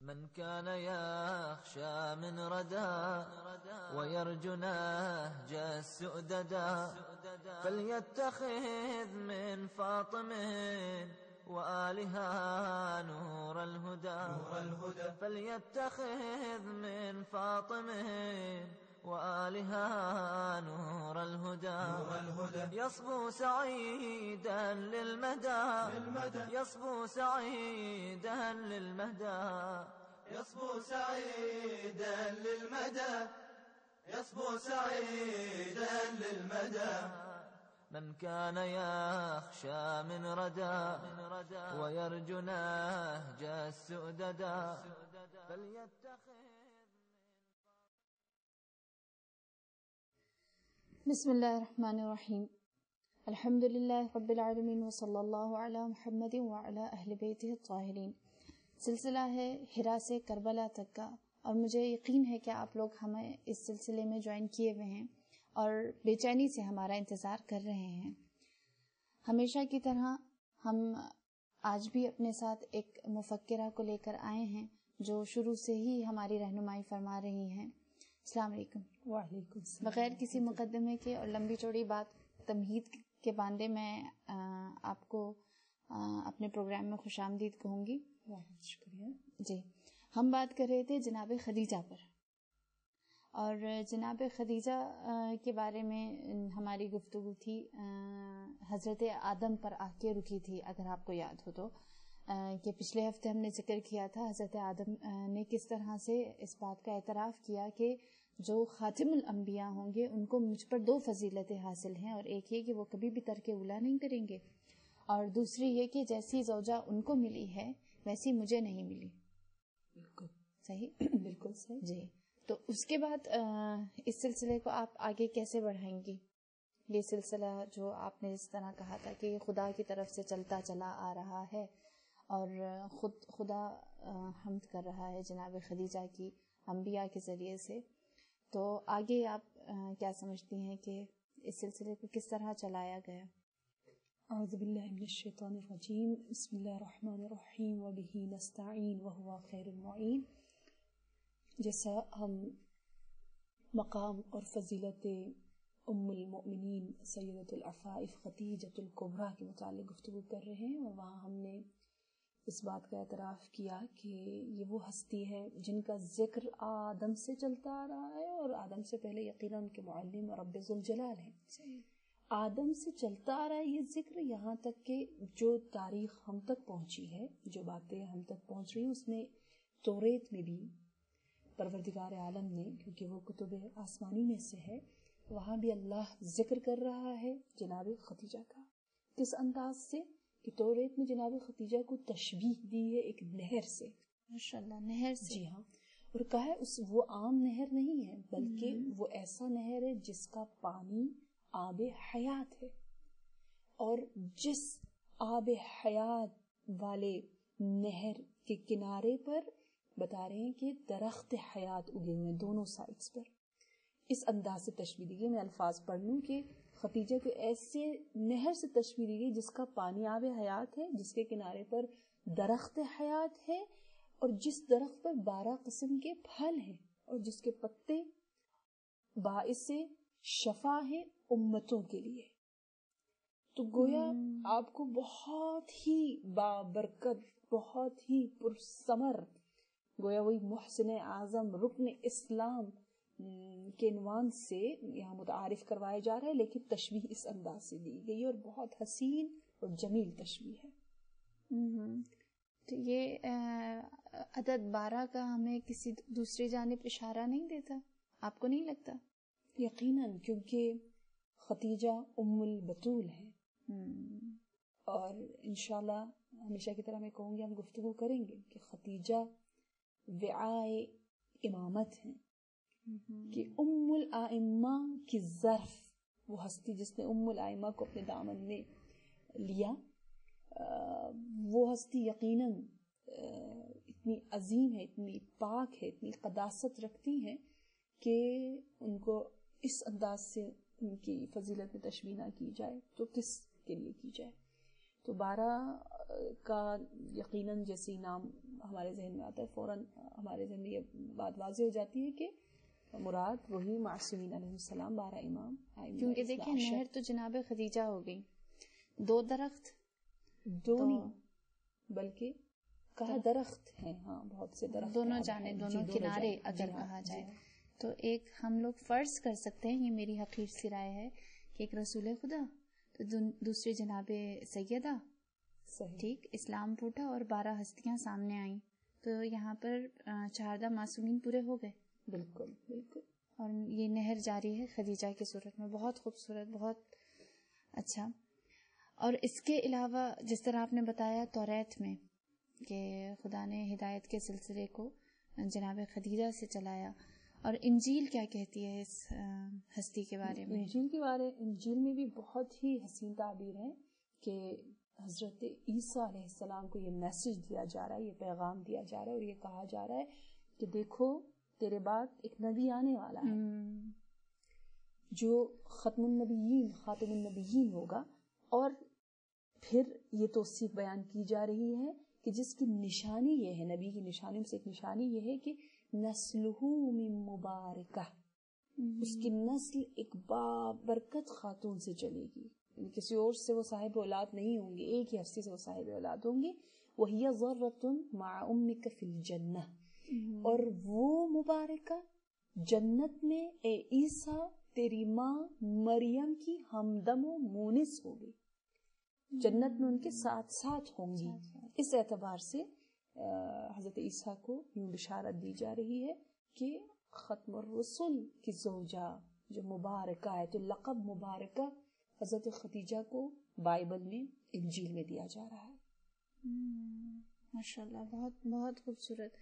من كان يخشى من ردى ويرجو نهج السؤددا فليتخذ من فاطم وآلها نور الهدى فليتخذ من فاطم وآلها نور الهدى يصبو سعيدا للمدى يصبو سعيدا للمدى يصبو سعيدا للمدى يصبو سعيدا للمدى من كان يخشى من ردى ويرجو نهج السؤددا فليتخذ. بسم الله الرحمن الرحیم. الحمد للہ رب العالمین وصلی اللہ علی محمد وعلی اہل بیتہ الطاہرین. سلسلہ ہے ہرا سے کربلا تک کا، اور مجھے یقین ہے کہ آپ لوگ ہمیں اس سلسلے میں جوائن کیے ہوئے ہیں اور بے چینی سے ہمارا انتظار کر رہے ہیں. ہمیشہ کی طرح ہم آج بھی اپنے ساتھ ایک مفکرہ کو لے کر آئے ہیں جو شروع سے ہی ہماری رہنمائی فرما رہی ہیں. السلام علیکم. وعلیکم السلام. بغیر کسی مقدمے کے اور لمبی چوڑی بات تمہید کے باندے میں آپ کو اپنے پروگرام میں خوش آمدید کہوں گی. شکریہ. جی، ہم بات کر رہے تھے جناب خدیجہ پر، اور جناب خدیجہ کے بارے میں ہماری گفتگو تھی حضرت آدم پر آ کے رکی تھی. اگر آپ کو یاد ہو تو کہ پچھلے ہفتے ہم نے ذکر کیا تھا حضرت آدم نے کس طرح سے اس بات کا اعتراف کیا کہ جو خاتم الانبیاء ہوں گے ان کو مجھ پر دو فضیلتیں حاصل ہیں، اور ایک یہ کہ وہ کبھی بھی ترک اولا نہیں کریں گے، اور دوسری یہ کہ جیسی زوجہ ان کو ملی ہے ویسی مجھے نہیں ملی. بالکل صحیح. بالکل صحیح. جی، تو اس کے بعد اس سلسلے کو آپ آگے کیسے بڑھائیں گی؟ یہ سلسلہ جو آپ نے اس طرح کہا تھا کہ یہ خدا کی طرف سے چلتا چلا آ رہا ہے اور خدا حمد کر رہا ہے جناب خدیجہ کی انبیاء کے ذریعے سے، تو آگے آپ کیا سمجھتی ہیں کہ اس سلسلے کو کس طرح چلایا گیا؟ اعوذ باللہ من الشیطان الرجیم. بسم اللہ الرحمن الرحیم وبہ نستعین وہو خیر المعین. جیسا ہم مقام اور فضیلت ام المؤمنین سیدۃ العفائف خدیجۃ الکبریٰ کے متعلق گفتگو کر رہے ہیں، اور وہاں ہم نے اس بات کا اعتراف کیا کہ یہ وہ ہستی ہے جن کا ذکر آدم سے چلتا آ رہا ہے، اور آدم سے پہلے یقیناً ان کے معلم رب ذوالجلال ہیں. آدم سے چلتا آ رہا ہے یہ ذکر، یہاں تک کہ جو تاریخ ہم تک پہنچی ہے، جو باتیں ہم تک پہنچ رہی ہیں، اس میں توریت میں بھی پروردگار عالم نے، کیونکہ وہ کتب آسمانی میں سے ہے، وہاں بھی اللہ ذکر کر رہا ہے جناب خدیجہ کا. کس انداز سے کہ توریت میں جناب خدیجہ کو تشبیہ دی ہے ایک نہر سے. ماشاءاللہ، نہر سے. جی ہاں، اور کہا ہے وہ عام نہر نہیں ہے بلکہ وہ ایسا نہر ہے جس کا پانی آب حیات ہے، اور جس آب حیات والے نہر کے کنارے پر بتا رہے ہیں کہ درخت حیات اگے ہوئے دونوں سائڈز پر. اس انداز سے تشبیہ دی گئی. میں الفاظ پڑھ لوں کہ خدیجہ کو ایسے نہر سے تشبیہ دی گئی جس کا پانی آب حیات ہے، جس کے کنارے پر درخت حیات ہے، اور جس درخت پر 12 قسم کے پھل ہیں، اور جس کے پتے باعث شفا ہے امتوں کے لیے. تو گویا آپ کو بہت ہی بابرکت، بہت ہی پرثمر، گویا وہی محسن اعظم رکن اسلام کے عنوان سے یہاں متعارف کروایا جا رہا ہے، لیکن تشبیہ اس انداز سے دی گئی اور بہت حسین اور جمیل تشبیہ ہے. تو یہ عدد 12 کا ہمیں کسی دوسری جانب اشارہ نہیں دیتا؟ آپ کو نہیں لگتا؟ یقیناً، کیونکہ خدیجہ ام البتول ہے، اور انشاءاللہ ہمیشہ کی طرح میں کہوں گی، ہم گفتگو کریں گے کہ خدیجہ وعائے امامت ہیں، کہ ام الائمہ کی ظرف، وہ ہستی جس نے ام الائمہ کو اپنے دامن میں لیا، وہ ہستی یقیناً اتنی عظیم ہے، اتنی پاک ہے، اتنی قداست رکھتی ہیں کہ ان کو اس انداز سے ان کی فضیلت میں تشبیہ نہ کی جائے تو کس کے لیے کی جائے. تو 12 کا یقیناً جیسے نام ہمارے ذہن میں آتا ہے فوراً ہمارے ذہن میں یہ بات واضح ہو جاتی ہے کہ مراد وہی معصومین علیہ السلام 12 امام. کیونکہ دیکھیں نہر تو جناب خدیجہ ہو گئی, 2 درخت, 2 نہیں بلکہ کہا درخت ہیں, ہاں بہت سے درخت دونوں جانے, دونوں کنارے اگر کہا جائے تو ایک ہم لوگ فرض کر سکتے ہیں, یہ میری حقیر سی رائے ہے, کہ ایک رسول خدا تو دوسری جناب سیدہ, ٹھیک, اسلام پھوٹا اور 12 ہستیاں سامنے آئیں, تو یہاں پر 14 معصومین پورے ہو گئے. بالکل بالکل. اور یہ نہر جاری ہے خدیجہ کی صورت میں, بہت خوبصورت, بہت اچھا. اور اس کے علاوہ جس طرح آپ نے بتایا توریت میں کہ خدا نے ہدایت کے سلسلے کو جناب خدیجہ سے چلایا, اور انجیل کیا کہتی ہے اس ہستی کے بارے میں؟ انجیل میں بھی بہت ہی حسین تعبیر ہے کہ حضرت عیسیٰ علیہ السلام کو یہ میسج دیا جا رہا ہے, یہ پیغام دیا جا رہا ہے, اور یہ کہا جا رہا ہے کہ دیکھو تیرے بعد ایک نبی آنے والا ہے جو ختم النبیین خاتم النبیین ہوگا. اور پھر یہ توصیف بیان کی جا رہی ہے کہ جس کی نشانی یہ ہے, نبی کی نشانیوں سے ایک نشانی یہ ہے کہ نسلہ من مبارکہ, اس کی نسل ایک بابرکت خاتون سے چلے گی, کسی اور سے وہ صاحب اولاد نہیں ہوں گے, ایک ہی ہستی سے وہ صاحب اولاد ہوں گے. وَهِيَ ذَرَّةٌ مَعَ أُمِّكَ فِي الْجَنَّةِ, اور وہ مبارکہ جنت میں اے عیسیٰ تیری ماں مریم کی ہمدم و مونس ہوگی, جنت میں ان کے ساتھ ساتھ ہوں گی. اس اعتبار سے حضرت عیسیٰ کو یوں بشارت دی جا رہی ہے کہ ختم الرسل کی زوجہ جو مبارکہ ہے, تو لقب مبارکہ حضرت خدیجہ کو بائبل میں انجیل میں دیا جا رہا ہے. ماشاءاللہ, بہت بہت خوبصورت.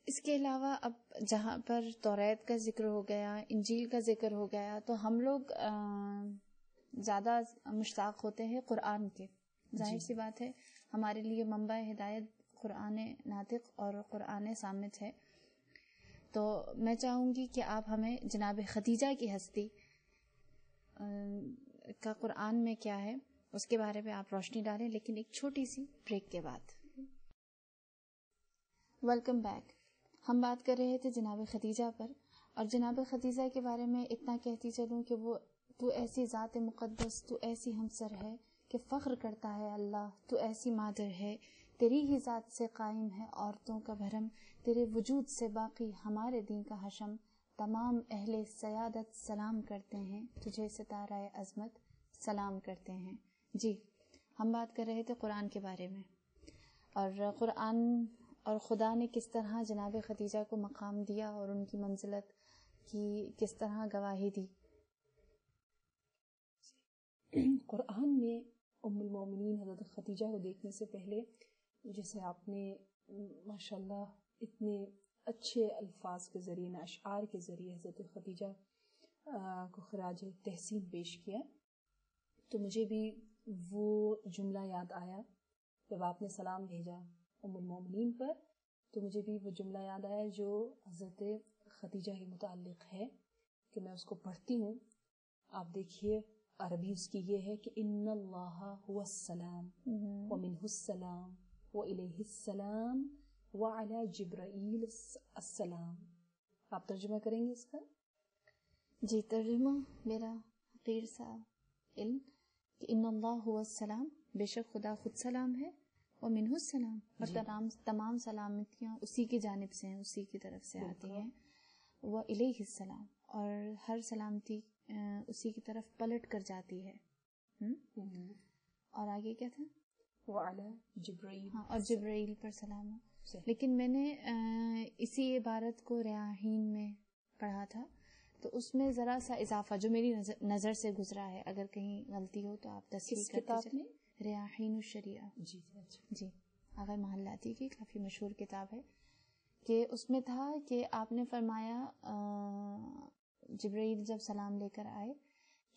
اس کے علاوہ اب جہاں پر توریت کا ذکر ہو گیا, انجیل کا ذکر ہو گیا, تو ہم لوگ زیادہ مشتاق ہوتے ہیں قرآن کے. ظاہر سی بات ہے, ہمارے لیے منبع ہدایت قرآن ناطق اور قرآن صامت ہے. تو میں چاہوں گی کہ آپ ہمیں جناب خدیجہ کی ہستی کا قرآن میں کیا ہے اس کے بارے میں آپ روشنی ڈالیں, لیکن ایک چھوٹی سی بریک کے بعد. Welcome back. ہم بات کر رہے تھے جناب خدیجہ پر, اور جناب خدیجہ کے بارے میں اتنا کہتی چلوں کہ وہ تو ایسی ذات مقدس, تو ایسی ہمسر ہے کہ فخر کرتا ہے اللہ, تو ایسی مادر ہے تیری ہی ذات سے قائم ہے عورتوں کا بھرم, تیرے وجود سے باقی ہمارے دین کا حشم, تمام اہل سیادت سلام کرتے ہیں تجھے ستارہ عظمت سلام کرتے ہیں. جی, ہم بات کر رہے تھے قرآن کے بارے میں, اور قرآن اور خدا نے کس طرح جناب خدیجہ کو مقام دیا اور ان کی منزلت کی کس طرح گواہی دی. قرآن میں ام المومنین حضرت خدیجہ کو دیکھنے سے پہلے, جیسے آپ نے ماشاءاللہ اتنے اچھے الفاظ کے ذریعے, اشعار کے ذریعے حضرت خدیجہ کو خراج تحسین پیش کیا, تو مجھے بھی وہ جملہ یاد آیا جب آپ نے سلام بھیجا ام المومنین پر, تو مجھے بھی وہ جملہ یاد آیا جو حضرت خدیجہ کے متعلق ہے, کہ میں اس کو پڑھتی ہوں. آپ دیکھیے عربی اس کی یہ ہے کہ ان اللہ هو السلام ومنہ السلام وإلیہ السلام وعلی جبرائیل السلام. آپ ترجمہ کریں گے اس کا؟ جی, ترجمہ میرا حقیر سا علم کہ ان اللہ هو السلام, بے شک خدا خود سلام ہے, ومنہ السلام, اور تمام سلامتیاں اسی کی جانب سے ہیں, اسی کی طرف سے آتی ہیں, وإلیہ السلام, اور ہر سلامتی اسی کی طرف پلٹ کر جاتی ہے. اور آگے کیا تھا؟ وعلی جبرائیل, ہاں, اور جبرائیل پر سلام ہو. لیکن میں نے اسی عبارت کو ریاحین میں پڑھا تھا, تو اس میں ذرا سا اضافہ جو میری نظر سے گزرا ہے, اگر کہیں غلطی ہو تو آپ تصحیح کرتے چلیں. ریاحین الشریعہ, جی, آغا محلاتی کی کافی مشہور کتاب ہے, کہ اس میں تھا کہ آپ نے فرمایا جبرائیل جب سلام لے کر آئے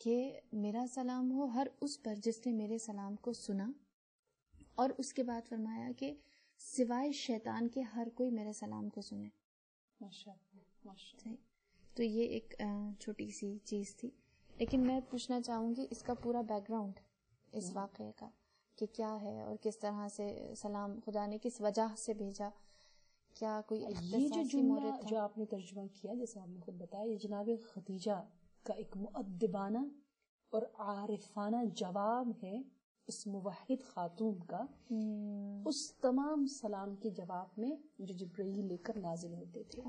کہ میرا سلام ہو ہر اس پر جس نے میرے سلام کو سنا, اور اس کے بعد فرمایا کہ سوائے شیطان کے ہر کوئی میرے سلام کو سنے. ماشاءاللہ. تو یہ ایک چھوٹی سی چیز تھی, لیکن میں پوچھنا چاہوں گی اس کا پورا بیک گراؤنڈ اس واقعے کا, کہ کیا ہے اور کس طرح سے سلام خدا نے کس وجہ سے بھیجا، کیا کوئی یہ جو جملہ جو آپ نے ترجمہ کیا، جیسے آپ نے خود بتایا، یہ جناب خدیجہ کا ایک مؤدبانہ اور عارفانہ جواب ہے اس موحد خاتون کا اس تمام سلام کے جواب میں جو جبرائیل لے کر نازل ہوتے تھے.